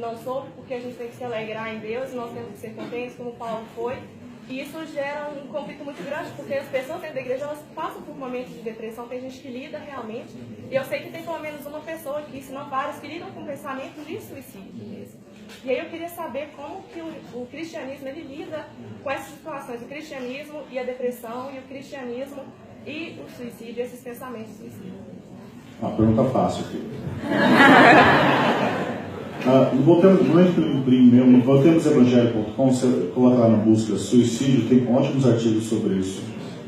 não sobre, porque a gente tem que se alegrar em Deus, nós temos que ser contentes, como Paulo foi. E isso gera um conflito muito grande, porque as pessoas dentro da igreja, elas passam por momentos de depressão, tem gente que lida realmente. E eu sei que tem pelo menos uma pessoa aqui, se não várias, que lidam com pensamentos de suicídio mesmo. E aí eu queria saber como que o cristianismo, ele lida com essas situações, o cristianismo e a depressão, e o cristianismo e o suicídio, esses pensamentos de suicídio. Uma pergunta fácil aqui. Voltemos evangélico.com, você coloca lá na busca suicídio, tem ótimos artigos sobre isso,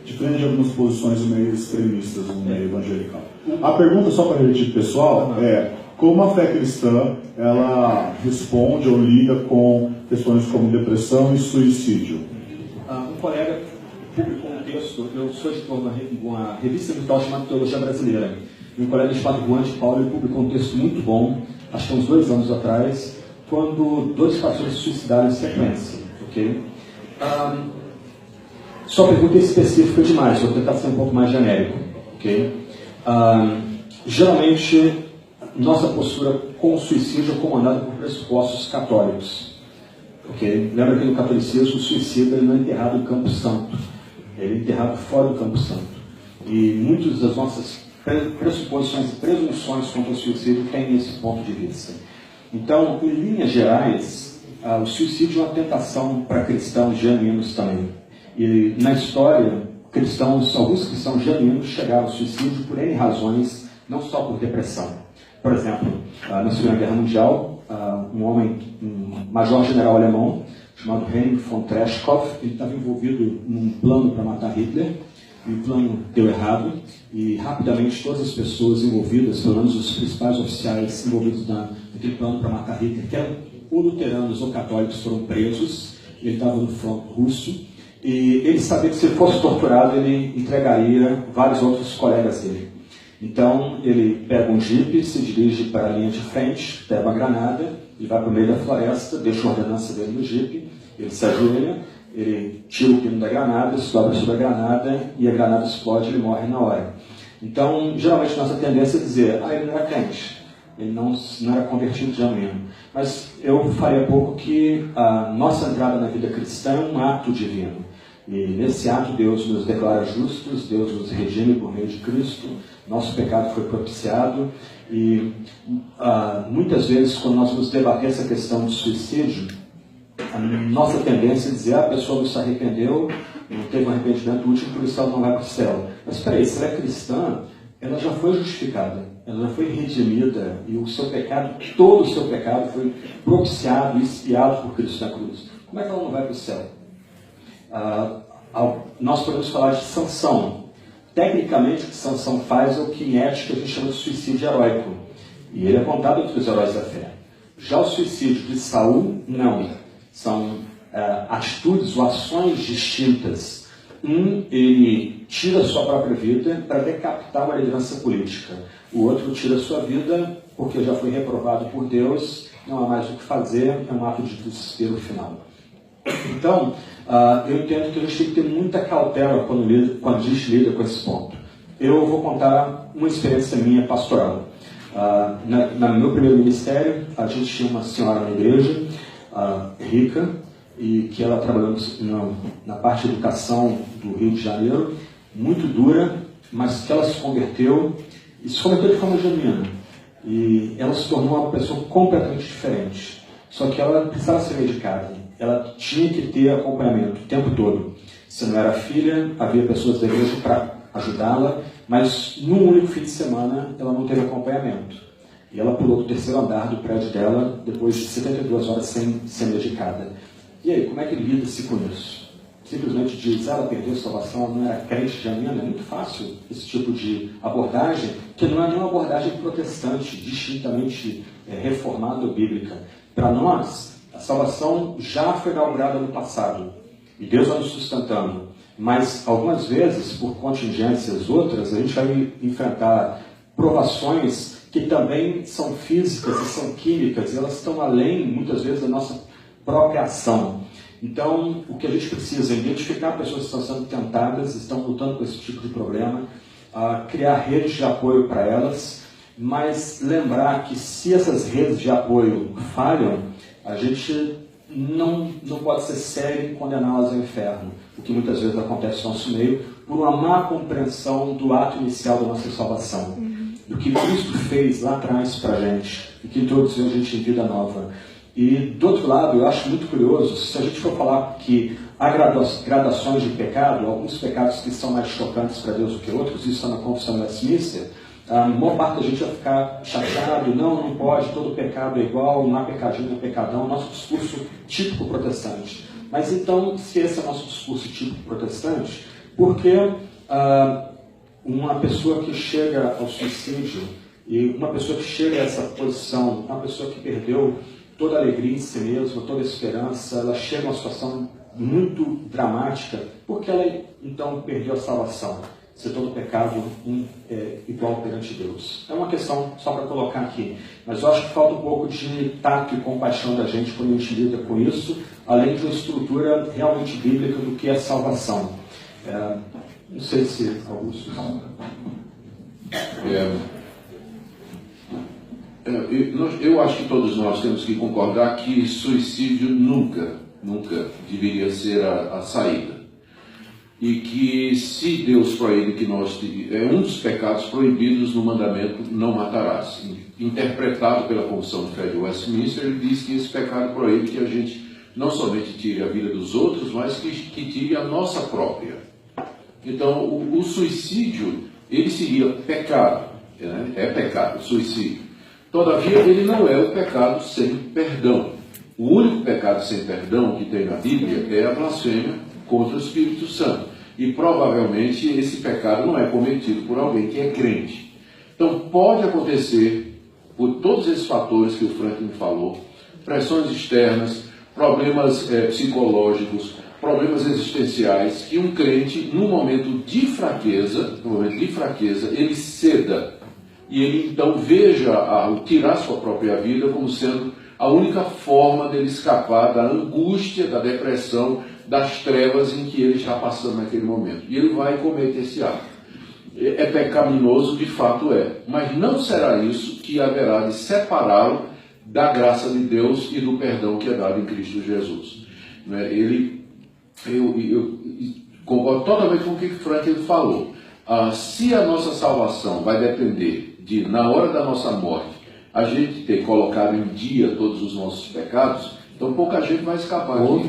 diferente de algumas posições meio extremistas no meio evangelical. A pergunta, só para repetir pessoal, é como a fé cristã ela responde ou lida com questões como depressão e suicídio. Um colega publicou um texto, eu sou editor de uma revista virtual chamada Teologia Brasileira, e um colega chamado Juan de Paulo, ele publicou um texto muito bom, acho que uns 2 anos atrás, quando 2 pastores se suicidaram em sequência, ok? Sua pergunta é específica demais, vou tentar ser um pouco mais genérico, ok? Geralmente, nossa postura com o suicídio é comandada por pressupostos católicos, ok? Lembra que no catolicismo o suicida ele não é enterrado no Campo Santo, ele é enterrado fora do Campo Santo. E muitas das nossas pressuposições e presunções contra o suicídio têm esse ponto de vista. Então, em linhas gerais, o suicídio é uma tentação para cristãos genuínos também. E na história, alguns cristãos genuínos chegaram ao suicídio por N razões, não só por depressão. Por exemplo, na Segunda Guerra Mundial, um major-general alemão chamado Heinrich von Treschkov, ele estava envolvido num plano para matar Hitler. E o plano deu errado e rapidamente todas as pessoas envolvidas, pelo menos os principais oficiais envolvidos naquele plano para matar Hitler, que eram ou luteranos ou católicos, foram presos. Ele estava no fronte russo e ele sabia que se ele fosse torturado ele entregaria vários outros colegas dele. Então ele pega um jipe, se dirige para a linha de frente, pega uma granada e vai para o meio da floresta, deixa a ordenança dele no jipe, ele se ajoelha, ele tira o pino da granada, se dobra sobre a granada e a granada explode e ele morre na hora. Então, geralmente, nossa tendência é dizer, ele não era crente, ele não era convertido genuíno. Mas eu falei há pouco que a nossa entrada na vida cristã é um ato divino. E nesse ato Deus nos declara justos, Deus nos redime por meio de Cristo, nosso pecado foi propiciado. E muitas vezes, quando nós vamos debater essa questão de suicídio, a nossa tendência é dizer, a pessoa não se arrependeu, não teve um arrependimento útil, por isso ela não vai para o céu. Mas espera aí, se ela é cristã, ela já foi justificada, ela já foi redimida, e o seu pecado, todo o seu pecado foi propiciado e expiado por Cristo na cruz. Como é que ela não vai para o céu? Nós podemos falar de Sansão. Tecnicamente, o que Sansão faz é o que em ética a gente chama de suicídio heróico. E ele é contado entre os heróis da fé. Já o suicídio de Saul, não. São atitudes ou ações distintas. Ele tira a sua própria vida para decapitar uma liderança política. O outro tira a sua vida porque já foi reprovado por Deus, não há mais o que fazer, é um ato de desespero final. Então, eu entendo que a gente tem que ter muita cautela quando a gente lida com esse ponto. Eu vou contar uma experiência minha pastoral. No meu primeiro ministério, a gente tinha uma senhora na igreja, rica, e que ela trabalhou na parte de educação do Rio de Janeiro, muito dura, mas que ela se converteu, e se converteu de forma genuína. E ela se tornou uma pessoa completamente diferente. Só que ela precisava ser medicada. Ela tinha que ter acompanhamento o tempo todo. Se não era filha, havia pessoas da igreja para ajudá-la, mas num único fim de semana ela não teve acompanhamento. E ela pulou do 3º andar do prédio dela depois de 72 horas sem ser medicada. E aí, como é que lida-se com isso? Simplesmente diz, ela perdeu a salvação, ela não era crente genuína. É muito fácil esse tipo de abordagem, que não é nenhuma abordagem protestante, distintamente reformada ou bíblica. Para nós, a salvação já foi inaugurada no passado, e Deus vai nos sustentando. Mas, algumas vezes, por contingências outras, a gente vai enfrentar provações que também são físicas e são químicas, e elas estão além, muitas vezes, da nossa própria ação. Então, o que a gente precisa é identificar pessoas que estão sendo tentadas, estão lutando com esse tipo de problema, criar redes de apoio para elas, mas lembrar que se essas redes de apoio falham, a gente não pode ser sério em condená-las ao inferno, o que muitas vezes acontece no nosso meio, por uma má compreensão do ato inicial da nossa salvação, do que Cristo fez lá atrás para a gente, e que introduziu a gente em vida nova. E, do outro lado, eu acho muito curioso, se a gente for falar que há gradações de pecado, alguns pecados que são mais chocantes para Deus do que outros, isso está na Confissão de Westminster, a maior parte da gente vai ficar chateado, não pode, todo pecado é igual, não há pecadinho, não há pecadão, nosso discurso típico protestante. Mas então, se esse é o nosso discurso típico protestante, por que uma pessoa que chega ao suicídio, e uma pessoa que chega a essa posição, uma pessoa que perdeu toda a alegria em si mesma, toda a esperança, ela chega a uma situação muito dramática, porque ela então perdeu a salvação, se todo pecado igual perante Deus. É uma questão só para colocar aqui, mas eu acho que falta um pouco de tato e compaixão da gente quando a gente lida com isso, além de uma estrutura realmente bíblica do que é salvação. Não sei se Augusto... Eu acho que todos nós temos que concordar que suicídio nunca deveria ser a saída. E que se Deus proíbe que nós... É um dos pecados proibidos no mandamento não matarás. Interpretado pela Confissão de Fé de Westminster, ele diz que esse pecado proíbe que a gente não somente tire a vida dos outros, mas que tire a nossa própria. Então, o suicídio, ele seria pecado. Né? É pecado, suicídio. Todavia, ele não é o pecado sem perdão. O único pecado sem perdão que tem na Bíblia é a blasfêmia contra o Espírito Santo. E provavelmente esse pecado não é cometido por alguém que é crente. Então pode acontecer, por todos esses fatores que o Franklin falou, pressões externas, problemas psicológicos, problemas existenciais, que um crente, num momento de fraqueza, ele ceda. E ele então veja tirar sua própria vida como sendo a única forma dele escapar da angústia, da depressão, das trevas em que ele está passando naquele momento. E ele vai cometer esse ato. É pecaminoso, de fato é. Mas não será isso que haverá de separá-lo da graça de Deus e do perdão que é dado em Cristo Jesus. Eu concordo totalmente com o que o Franklin falou. Se a nossa salvação vai depender de, na hora da nossa morte, a gente ter colocado em dia todos os nossos pecados, então pouca gente vai escapar aqui.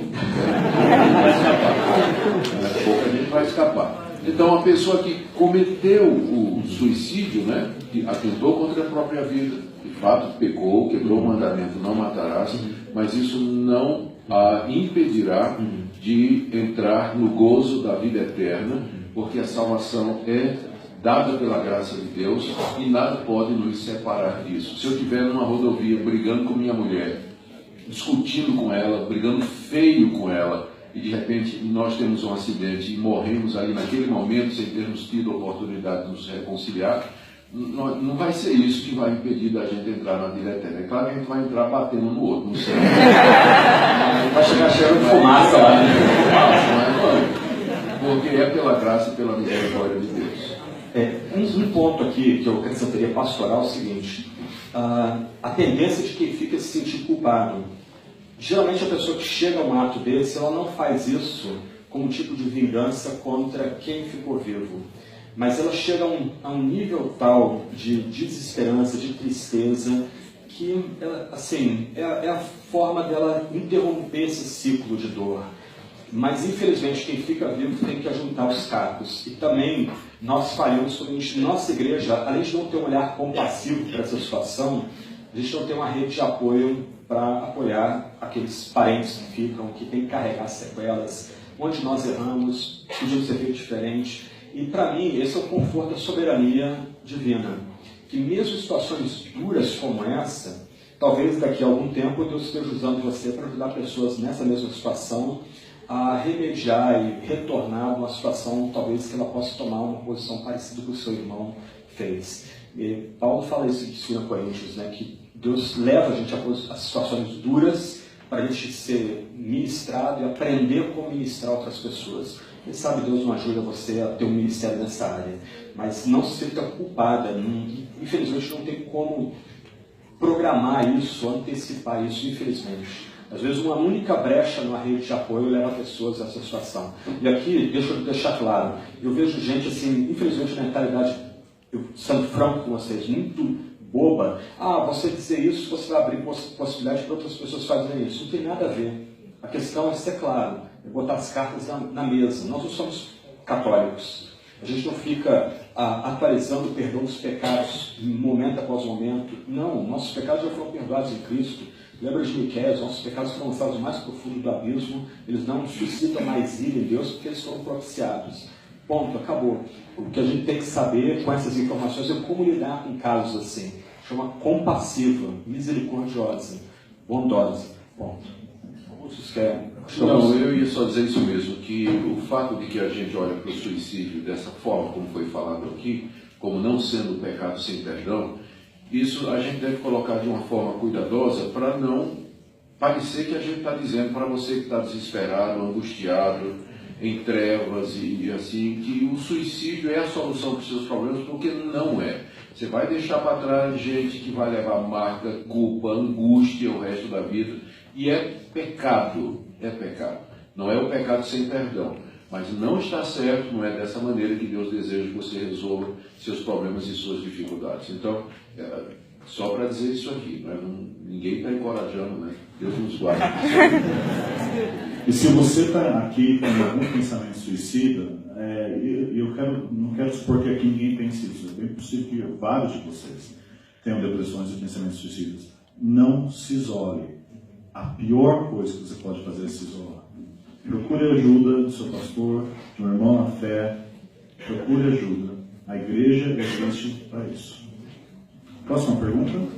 Pouca gente vai escapar. Então a pessoa que cometeu o suicídio, né, que atentou contra a própria vida, de fato pecou, quebrou o mandamento, não matarás, mas isso não a impedirá de entrar no gozo da vida eterna, porque a salvação é dada pela graça de Deus e nada pode nos separar disso. Se eu estiver numa rodovia brigando com minha mulher, discutindo com ela, brigando feio com ela, e de repente nós temos um acidente e morremos ali naquele momento sem termos tido a oportunidade de nos reconciliar, não vai ser isso que vai impedir da gente entrar na vida eterna. É claro que a gente vai entrar batendo um no outro, não sei. Vai chegar cheiro de fumaça lá. Porque é pela graça e pela misericórdia de Deus. Um ponto aqui que eu acrescentaria pastoral é o seguinte: a tendência de quem fica se sentir culpado. Geralmente a pessoa que chega a um ato desse, ela não faz isso como tipo de vingança contra quem ficou vivo. Mas ela chega a um nível tal de desesperança, de tristeza, que assim, é a forma dela interromper esse ciclo de dor. Mas infelizmente quem fica vivo tem que ajuntar os cacos. E também nós falhamos quando nossa igreja, além de não ter um olhar compassivo para essa situação, a gente não tem uma rede de apoio para apoiar aqueles parentes que ficam, que tem que carregar sequelas, onde nós erramos, podíamos ter feito diferente. E para mim, esse é o conforto da soberania divina. Que mesmo em situações duras como essa, talvez daqui a algum tempo Deus esteja usando você para ajudar pessoas nessa mesma situação a remediar e retornar a uma situação, talvez que ela possa tomar uma posição parecida com o seu irmão fez. E Paulo fala isso em 2 Coríntios, né, que Deus leva a gente a situações duras para a gente ser ministrado e aprender como ministrar outras pessoas. Quem sabe Deus não ajuda você a ter um ministério nessa área, mas não se sinta culpada. Infelizmente não tem como programar isso, antecipar isso, infelizmente. Às vezes uma única brecha numa rede de apoio leva pessoas a essa situação. E aqui, deixa eu deixar claro, eu vejo gente assim, infelizmente na mentalidade, sendo franco com vocês, muito boba. Você dizer isso, você vai abrir possibilidade para outras pessoas fazerem isso. Não tem nada a ver. A questão é ser claro, é botar as cartas na mesa. Nós não somos católicos. A gente não fica atualizando o perdão dos pecados momento após momento. Não, nossos pecados já foram perdoados em Cristo. Lembra de Miqueias, nossos pecados foram lançados mais profundo do abismo. Eles não suscitam mais ira em Deus porque eles foram propiciados. Ponto, acabou. O que a gente tem que saber com essas informações é como lidar com casos assim. Chama compassiva, misericordiosa, bondosa. Ponto. Vocês querem? Não, eu ia só dizer isso mesmo, que o fato de que a gente olha para o suicídio dessa forma, como foi falado aqui, como não sendo pecado sem perdão, isso a gente deve colocar de uma forma cuidadosa para não parecer que a gente está dizendo para você que está desesperado, angustiado, em trevas e assim, que o suicídio é a solução para os seus problemas, porque não é. Você vai deixar para trás gente que vai levar marca, culpa, angústia o resto da vida, e é pecado, não é o pecado sem perdão, mas não está certo, não é dessa maneira que Deus deseja que você resolva seus problemas e suas dificuldades. Então, só para dizer isso aqui, ninguém está encorajando, né? Deus nos guarde. E se você está aqui com algum pensamento suicida, não quero supor que aqui ninguém pense isso, é bem possível que vários de vocês tenham depressões e pensamentos suicidas. Não se isole. A pior coisa que você pode fazer é se isolar. Procure ajuda do seu pastor, de um irmão na fé. Procure ajuda. A igreja existe para isso. Próxima pergunta.